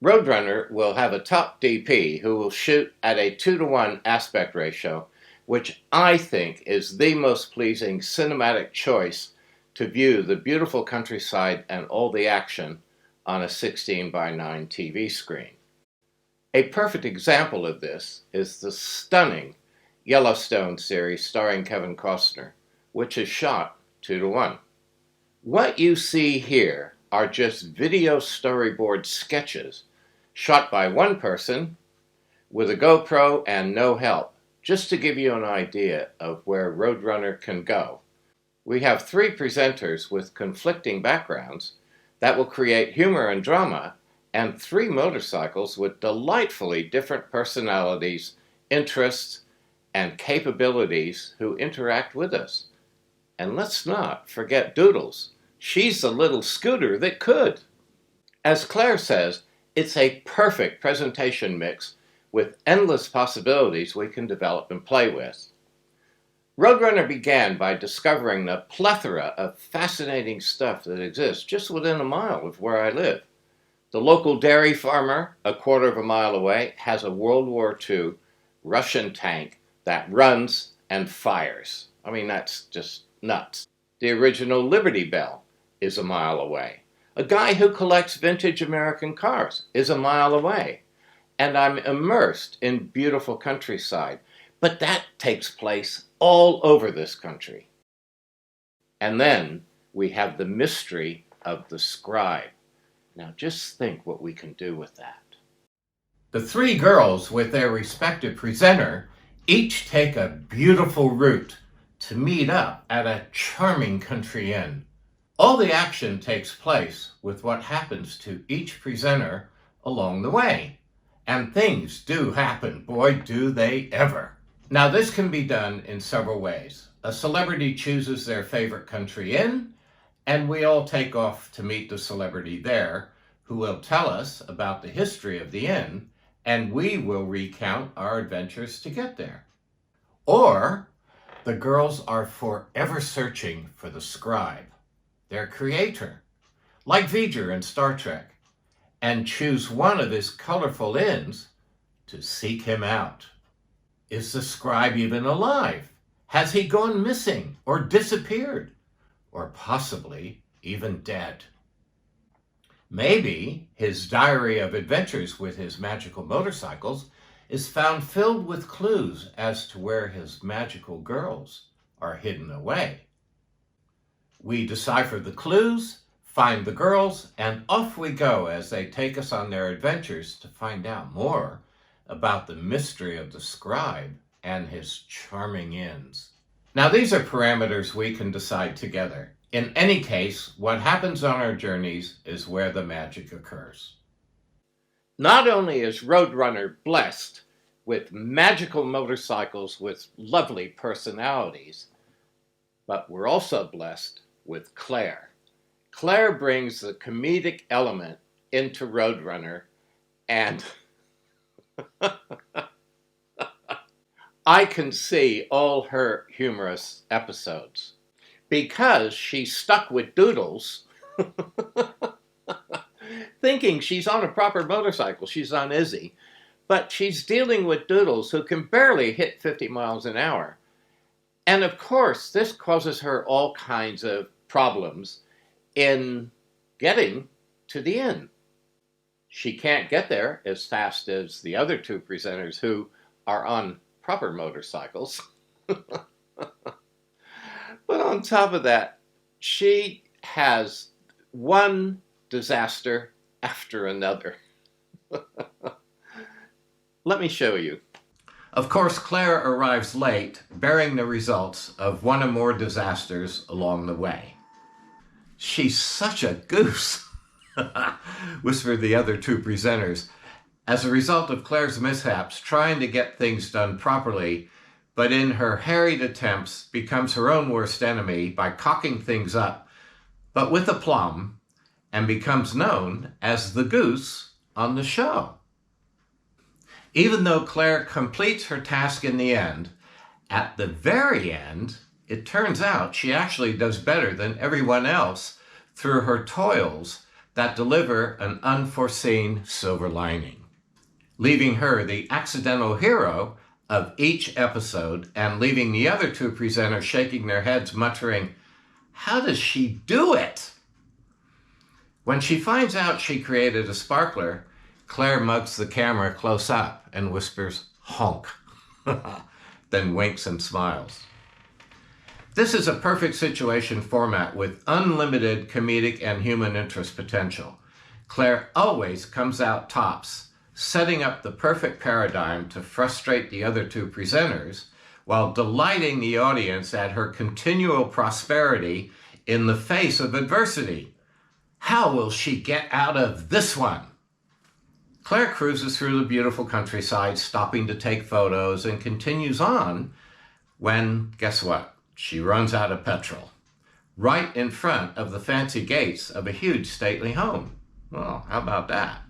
Roadrunner will have a top DP who will shoot at a 2-to-1 aspect ratio, which I think is the most pleasing cinematic choice to view the beautiful countryside and all the action on a 16:9 TV screen. A perfect example of this is the stunning Yellowstone series starring Kevin Costner, which is shot 2-to-1. What you see here are just video storyboard sketches shot by one person with a GoPro and no help, just to give you an idea of where Roadrunner can go. We have 3 presenters with conflicting backgrounds that will create humor and drama, and 3 motorcycles with delightfully different personalities, interests, and capabilities who interact with us. And let's not forget Doodles. She's the little scooter that could. As Claire says, it's a perfect presentation mix with endless possibilities we can develop and play with. Roadrunner began by discovering the plethora of fascinating stuff that exists just within a mile of where I live. The local dairy farmer, a quarter of a mile away, has a World War II Russian tank that runs and fires. I mean, that's just nuts. The original Liberty Bell is a mile away. A guy who collects vintage American cars is a mile away. And I'm immersed in beautiful countryside. But that takes place all over this country. And then we have the mystery of the scribe. Now just think what we can do with that. The 3 girls with their respective presenter each take a beautiful route to meet up at a charming country inn. All the action takes place with what happens to each presenter along the way. And things do happen, boy do they ever. Now this can be done in several ways. A celebrity chooses their favorite country inn, and we all take off to meet the celebrity there, who will tell us about the history of the inn, and we will recount our adventures to get there. Or the girls are forever searching for the scribe, their creator, like V'ger in Star Trek, and choose one of his colorful inns to seek him out. Is the scribe even alive? Has he gone missing or disappeared? Or possibly even dead? Maybe his diary of adventures with his magical motorcycles is found filled with clues as to where his magical girls are hidden away. We decipher the clues, find the girls, and off we go as they take us on their adventures to find out more about the mystery of the scribe and his charming inns. Now these are parameters we can decide together. In any case, what happens on our journeys is where the magic occurs. Not only is Roadrunner blessed with magical motorcycles with lovely personalities, but we're also blessed with Claire. Claire brings the comedic element into Roadrunner, and I can see all her humorous episodes. Because she's stuck with Doodles, thinking she's on a proper motorcycle. She's on Izzy. But she's dealing with Doodles who can barely hit 50 miles an hour. And of course, this causes her all kinds of problems in getting to the inn. She can't get there as fast as the other 2 presenters who are on proper motorcycles. But on top of that, she has one disaster after another. Let me show you. Of course, Claire arrives late, bearing the results of one or more disasters along the way. She's such a goose, whispered the other 2 presenters, as a result of Claire's mishaps trying to get things done properly, but in her harried attempts becomes her own worst enemy by cocking things up, but with aplomb, and becomes known as the goose on the show. Even though Claire completes her task in the end, at the very end, it turns out she actually does better than everyone else through her toils that deliver an unforeseen silver lining, leaving her the accidental hero of each episode and leaving the other two presenters shaking their heads, muttering, "How does she do it?" When she finds out she created a sparkler, Claire mugs the camera close up and whispers, "Honk," then winks and smiles. This is a perfect situation format with unlimited comedic and human interest potential. Claire always comes out tops, setting up the perfect paradigm to frustrate the other two presenters while delighting the audience at her continual prosperity in the face of adversity. How will she get out of this one? Claire cruises through the beautiful countryside, stopping to take photos, and continues on when, guess what? She runs out of petrol, right in front of the fancy gates of a huge stately home. Well, how about that?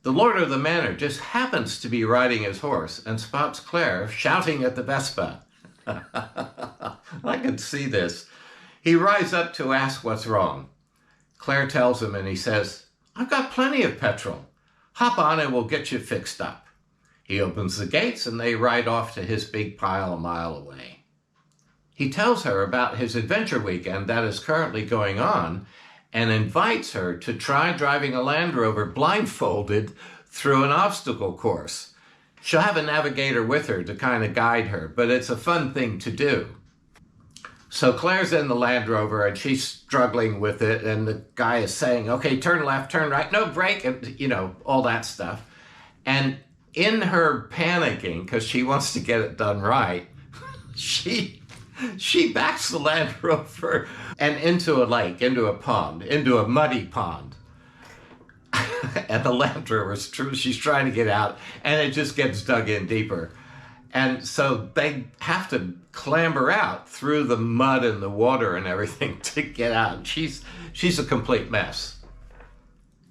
The lord of the manor just happens to be riding his horse and spots Claire shouting at the Vespa. I could see this. He rides up to ask what's wrong. Claire tells him and he says, "I've got plenty of petrol. Hop on and we'll get you fixed up." He opens the gates and they ride off to his big pile a mile away. He tells her about his adventure weekend that is currently going on and invites her to try driving a Land Rover blindfolded through an obstacle course. She'll have a navigator with her to kind of guide her, but it's a fun thing to do. So Claire's in the Land Rover and she's struggling with it, and the guy is saying, "Okay, turn left, turn right, no brake," and all that stuff. And in her panicking, because she wants to get it done right, she backs the Land Rover and into a lake, into a pond, into a muddy pond. And the Land Rover, she's trying to get out, and it just gets dug in deeper. And so they have to clamber out through the mud and the water and everything to get out. She's a complete mess.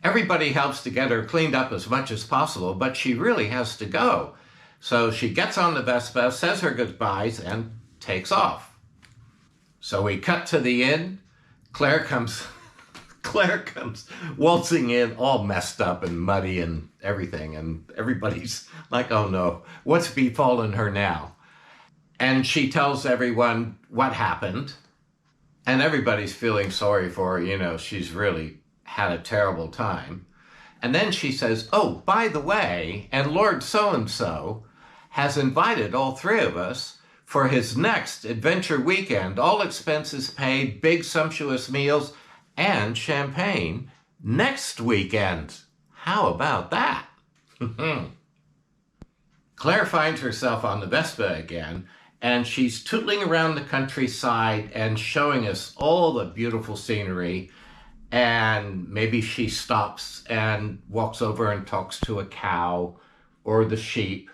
Everybody helps to get her cleaned up as much as possible, but she really has to go. So she gets on the Vespa, says her goodbyes, and takes off. So we cut to the inn. Claire comes waltzing in, all messed up and muddy and everything, and everybody's like, "Oh no, what's befallen her now?" And she tells everyone what happened, and everybody's feeling sorry for her. She's really had a terrible time. And then she says, "Oh, by the way, and Lord so-and-so has invited all three of us for his next adventure weekend, all expenses paid, big sumptuous meals, and champagne next weekend. How about that?" Claire finds herself on the Vespa again, and she's tootling around the countryside and showing us all the beautiful scenery. And maybe she stops and walks over and talks to a cow or the sheep.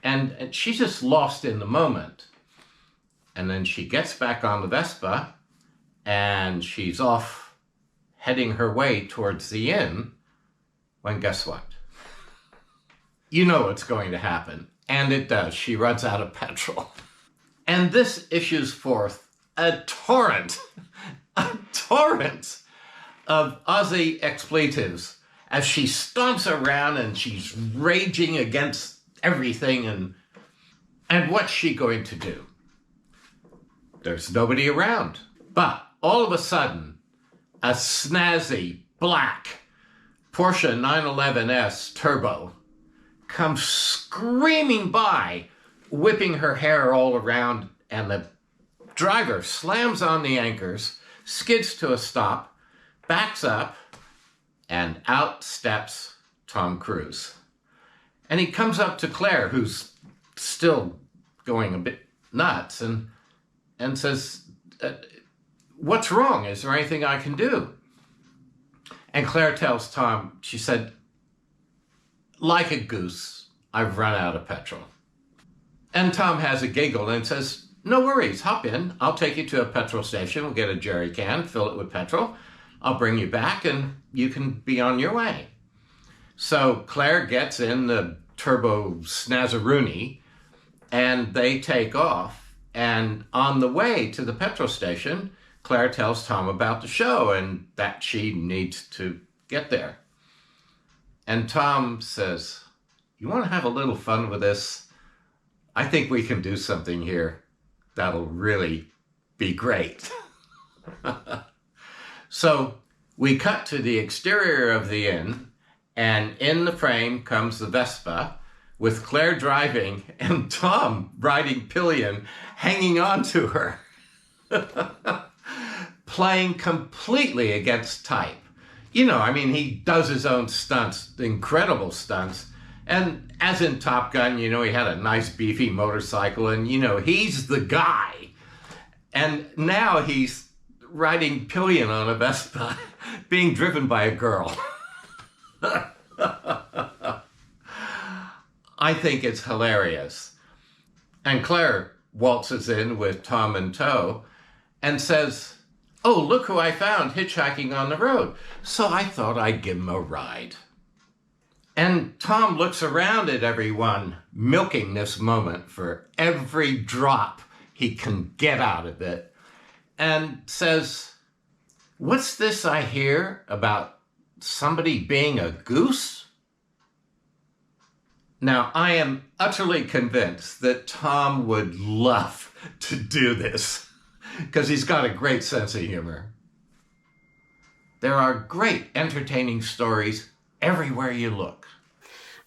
And she's just lost in the moment. And then she gets back on the Vespa and she's off heading her way towards the inn when, guess what? You know what's going to happen. And it does. She runs out of petrol. And this issues forth a torrent of Aussie expletives as she stomps around and she's raging against everything. And what's she going to do? There's nobody around. But all of a sudden, a snazzy black Porsche 911S Turbo comes screaming by, whipping her hair all around, and the driver slams on the anchors, skids to a stop, backs up, and out steps Tom Cruise. And he comes up to Claire, who's still going a bit nuts, and says, "What's wrong? Is there anything I can do?" And Claire tells Tom, she said, "Like a goose, I've run out of petrol." And Tom has a giggle and says, "No worries, hop in. I'll take you to a petrol station. We'll get a jerry can, fill it with petrol. I'll bring you back and you can be on your way." So Claire gets in the Turbo Snazaroonie and they take off. And on the way to the petrol station, Claire tells Tom about the show and that she needs to get there. And Tom says, "You want to have a little fun with this? I think we can do something here that'll really be great." So we cut to the exterior of the inn, and in the frame comes the Vespa with Claire driving and Tom riding pillion, hanging on to her, playing completely against type. You know, I mean, he does his own stunts, incredible stunts. And as in Top Gun, you know, he had a nice beefy motorcycle and, you know, he's the guy. And now he's riding pillion on a Vespa, being driven by a girl. I think it's hilarious. And Claire waltzes in with Tom in tow and says, "Oh, look who I found hitchhiking on the road. So I thought I'd give him a ride." And Tom looks around at everyone, milking this moment for every drop he can get out of it, and says, "What's this I hear about somebody being a goose?" Now, I am utterly convinced that Tom would love to do this because he's got a great sense of humor. There are great entertaining stories everywhere you look.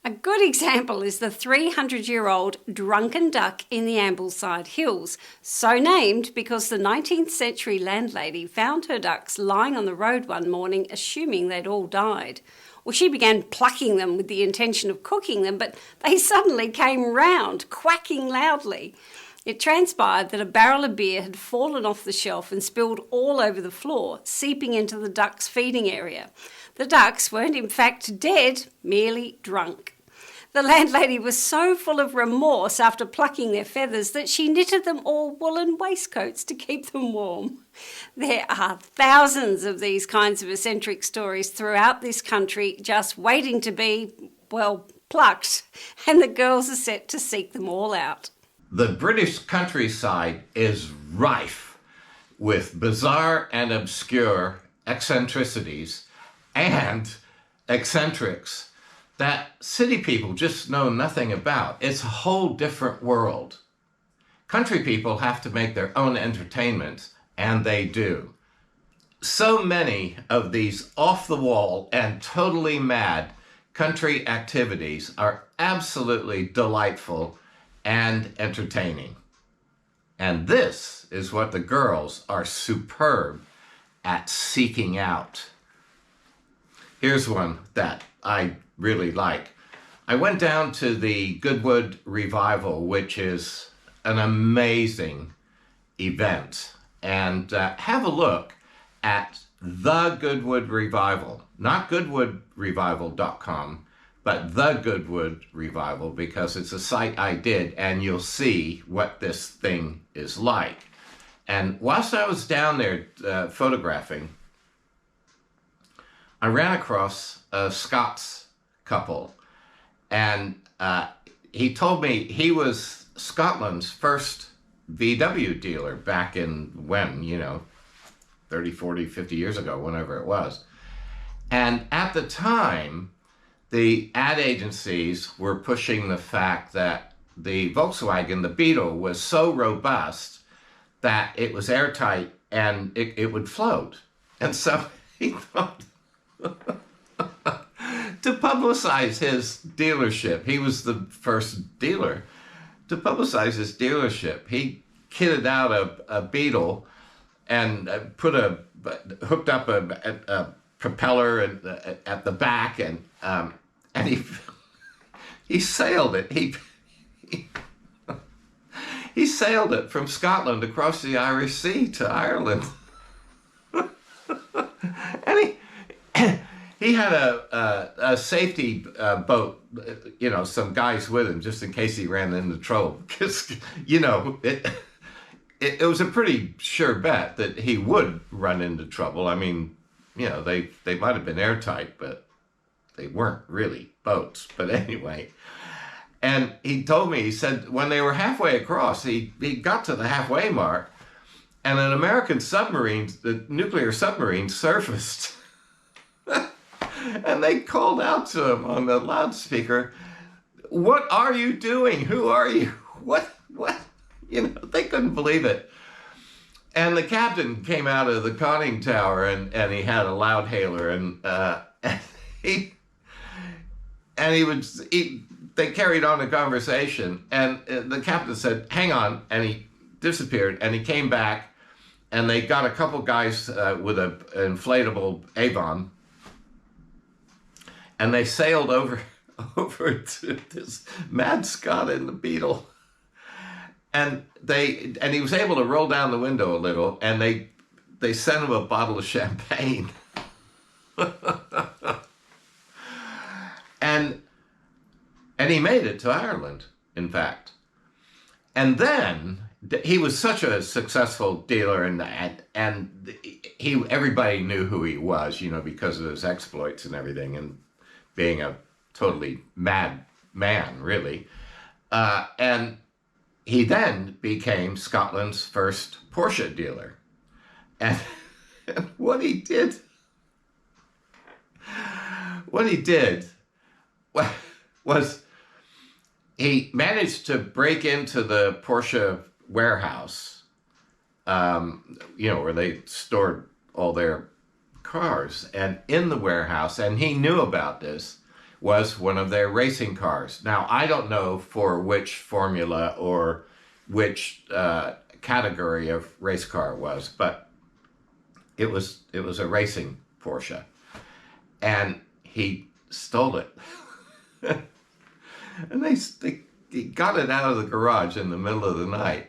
A good example is the 300-year-old drunken duck in the Ambleside Hills, so named because the 19th century landlady found her ducks lying on the road one morning, assuming they'd all died. Well, she began plucking them with the intention of cooking them, but they suddenly came round, quacking loudly. It transpired that a barrel of beer had fallen off the shelf and spilled all over the floor, seeping into the ducks' feeding area. The ducks weren't in fact dead, merely drunk. The landlady was so full of remorse after plucking their feathers that she knitted them all woolen waistcoats to keep them warm. There are thousands of these kinds of eccentric stories throughout this country just waiting to be, well, plucked, and the girls are set to seek them all out. The British countryside is rife with bizarre and obscure eccentricities and eccentrics that city people just know nothing about. It's a whole different world. Country people have to make their own entertainment, and they do. So many of these off-the-wall and totally mad country activities are absolutely delightful and entertaining. And this is what the girls are superb at seeking out. Here's one that I really like. I went down to the Goodwood Revival, which is an amazing event, and have a look at the Goodwood Revival, not goodwoodrevival.com, but the Goodwood Revival, because it's a site I did, and you'll see what this thing is like. And whilst I was down there photographing, I ran across a Scots couple, and he told me he was Scotland's first VW dealer back in when, 30, 40, 50 years ago, whenever it was. And at the time, the ad agencies were pushing the fact that the Volkswagen, the Beetle, was so robust that it was airtight and it would float. And so he thought, to publicize his dealership, he was the first dealer. To publicize his dealership, he kitted out a Beetle and hooked up a propeller at the back, and he sailed it. He sailed it from Scotland across the Irish Sea to Ireland. And he had a safety boat, some guys with him just in case he ran into trouble. Because, it was a pretty sure bet that he would run into trouble. I mean, they might have been airtight, but they weren't really boats. But anyway, and he told me, he said when they were halfway across, he got to the halfway mark, And an American submarine, the nuclear submarine, surfaced. And they called out to him on the loudspeaker, "What are you doing? Who are you? What? You know, they couldn't believe it. And the captain came out of the conning tower, and he had a loudhailer, and they carried on a conversation, and the captain said, "Hang on," and he disappeared, and he came back, and they got a couple guys with an inflatable Avon, and they sailed over to this Mad Scott and the Beetle, and he was able to roll down the window a little, and they sent him a bottle of champagne. And he made it to Ireland, in fact. And then he was such a successful dealer, and everybody knew who he was, you know, because of his exploits and everything, and being a totally mad man, really. And he then became Scotland's first Porsche dealer. And what he did was he managed to break into the Porsche warehouse, where they stored all their cars. And in the warehouse, and he knew about this, was one of their racing cars. Now, I don't know for which formula or which category of race car it was, but it was a racing Porsche. And he stole it. And he got it out of the garage in the middle of the night.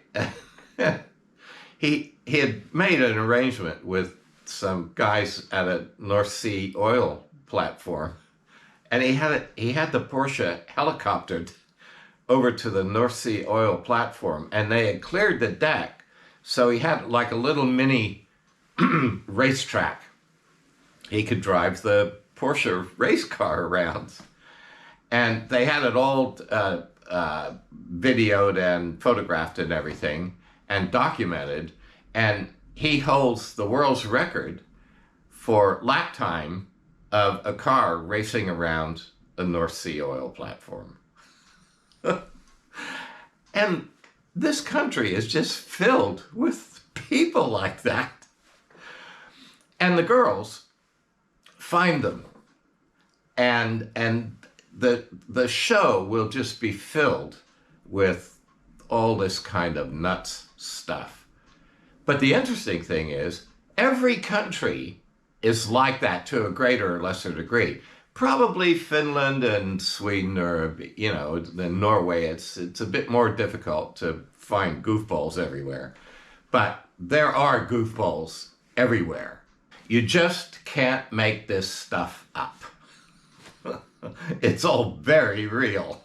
He had made an arrangement with some guys at a North Sea oil platform, and he had the Porsche helicoptered over to the North Sea oil platform, and they had cleared the deck, so he had like a little mini racetrack. He could drive the Porsche race car around. And they had it all videoed and photographed and everything, and documented. And he holds the world's record for lap time of a car racing around a North Sea oil platform. And this country is just filled with people like that. And the girls find them. And the show will just be filled with all this kind of nuts stuff. But the interesting thing is, every country is like that to a greater or lesser degree. Probably Finland and Sweden, or, than Norway, it's a bit more difficult to find goofballs everywhere. But there are goofballs everywhere. You just can't make this stuff up. It's all very real.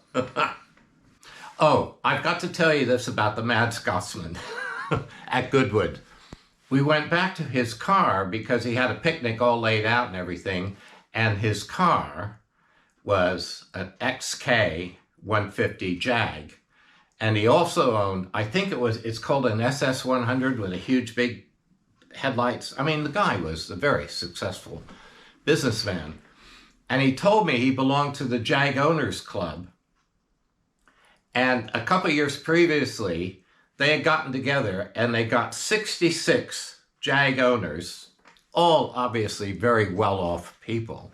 Oh, I've got to tell you this about the Mad Scotsman at Goodwood. We went back to his car because he had a picnic all laid out and everything, and his car was an XK 150 Jag. And he also owned, it's called an SS 100 with a huge big headlights. I mean, the guy was a very successful businessman. And he told me he belonged to the Jag Owners Club. And a couple years previously, they had gotten together and they got 66 Jag owners, all obviously very well-off people,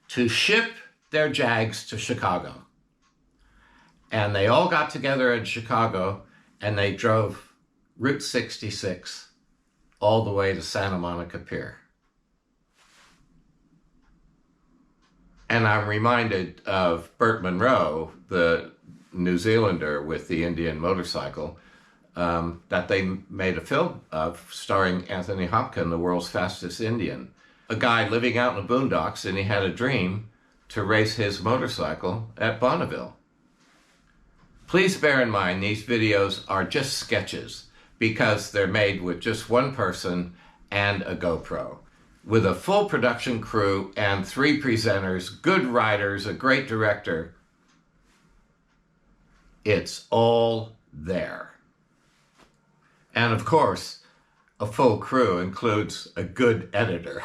to ship their Jags to Chicago. And they all got together in Chicago and they drove Route 66 all the way to Santa Monica Pier. And I'm reminded of Burt Munro, the New Zealander with the Indian motorcycle, that they made a film of starring Anthony Hopkins, the world's fastest Indian. A guy living out in the boondocks, and he had a dream to race his motorcycle at Bonneville. Please bear in mind, these videos are just sketches because they're made with just one person and a GoPro, with a full production crew and 3 presenters, good writers, a great director. It's all there. And of course, a full crew includes a good editor.